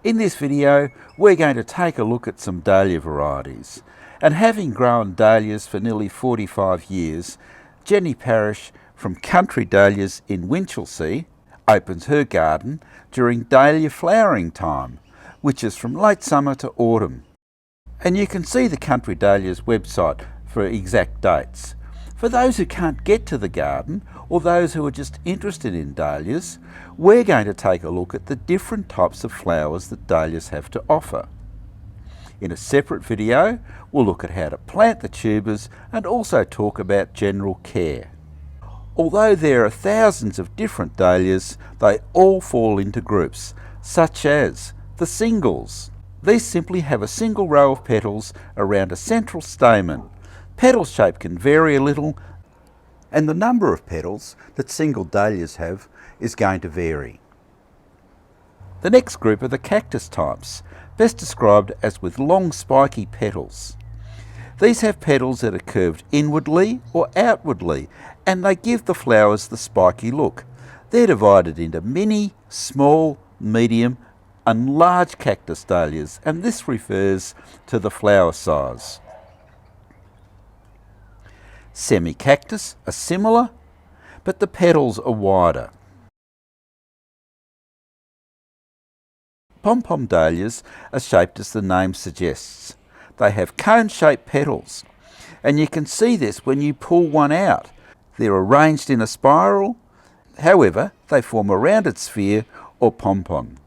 In this video, we're going to take a look at some dahlia varieties. And having grown dahlias for nearly 45 years, Jenny Parish from Country Dahlias in Winchelsea opens her garden during dahlia flowering time, which is from late summer to autumn. And you can see the Country Dahlias website for exact dates. For those who can't get to the garden, or those who are just interested in dahlias, we're going to take a look at the different types of flowers that dahlias have to offer. In a separate video, we'll look at how to plant the tubers and also talk about general care. Although there are thousands of different dahlias, they all fall into groups, such as the singles. These simply have a single row of petals around a central stamen. Petal shape can vary a little, and the number of petals that single dahlias have is going to vary. The next group are the cactus types, best described as with long spiky petals. These have petals that are curved inwardly or outwardly, and they give the flowers the spiky look. They're divided into mini, small, medium and large cactus dahlias, and this refers to the flower size. Semi-cactus are similar, but the petals are wider. Pompon Dahlias are shaped as the name suggests. They have cone-shaped petals, and you can see this when you pull one out. They're arranged in a spiral, however they form a rounded sphere or pompon.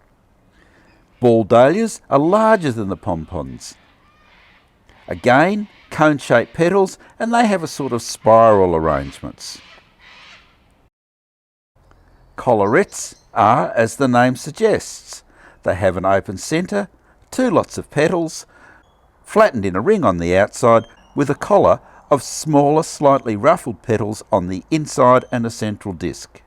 Ball dahlias are larger than the pompons. Again, cone-shaped petals, and they have a sort of spiral arrangements. Collarettes are as the name suggests. They have an open centre, two lots of petals, flattened in a ring on the outside with a collar of smaller, slightly ruffled petals on the inside and a central disc.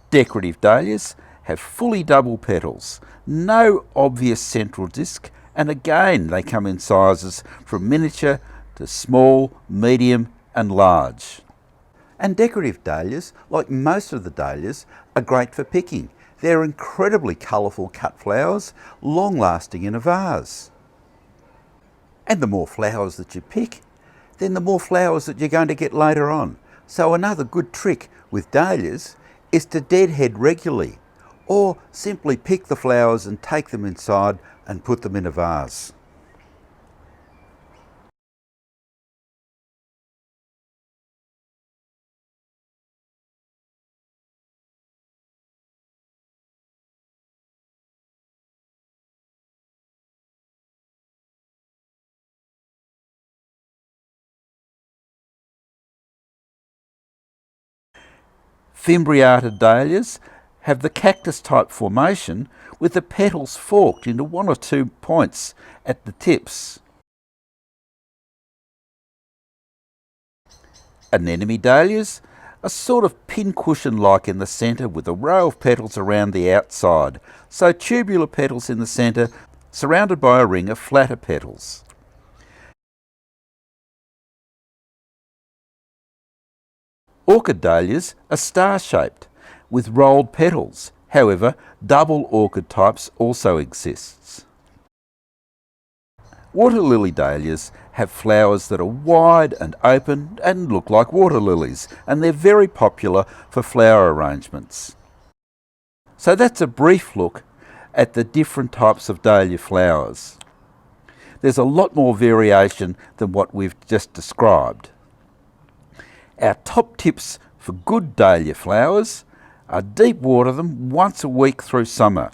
Decorative dahlias have fully double petals, no obvious central disc, and again they come in sizes from miniature to small, medium and large. And decorative dahlias, like most of the dahlias, are great for picking. They're incredibly colourful cut flowers, long lasting in a vase. And the more flowers that you pick, then the more flowers that you're going to get later on. So another good trick with dahlias is to deadhead regularly, or simply pick the flowers and take them inside and put them in a vase. Fimbriated Dahlias have the cactus type formation with the petals forked into one or two points at the tips. Anemone Dahlias are sort of pincushion-like in the centre with a row of petals around the outside, so tubular petals in the centre surrounded by a ring of flatter petals. Orchid Dahlias are star-shaped with rolled petals. However, double orchid types also exists. Waterlily Dahlias have flowers that are wide and open and look like water lilies, and they're very popular for flower arrangements. So that's a brief look at the different types of dahlia flowers. There's a lot more variation than what we've just described. Our top tips for good dahlia flowers are deep water them once a week through summer,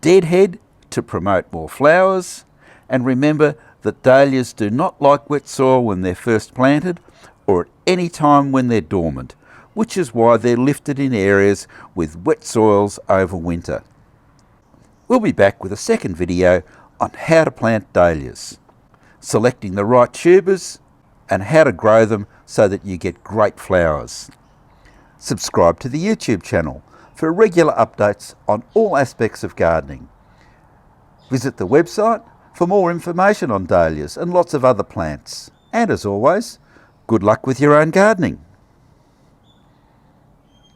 deadhead to promote more flowers, and remember that dahlias do not like wet soil when they're first planted or at any time when they're dormant, which is why they're lifted in areas with wet soils over winter. We'll be back with a second video on how to plant dahlias, selecting the right tubers and how to grow them so that you get great flowers. Subscribe to the YouTube channel for regular updates on all aspects of gardening. Visit the website for more information on dahlias and lots of other plants. And as always, good luck with your own gardening.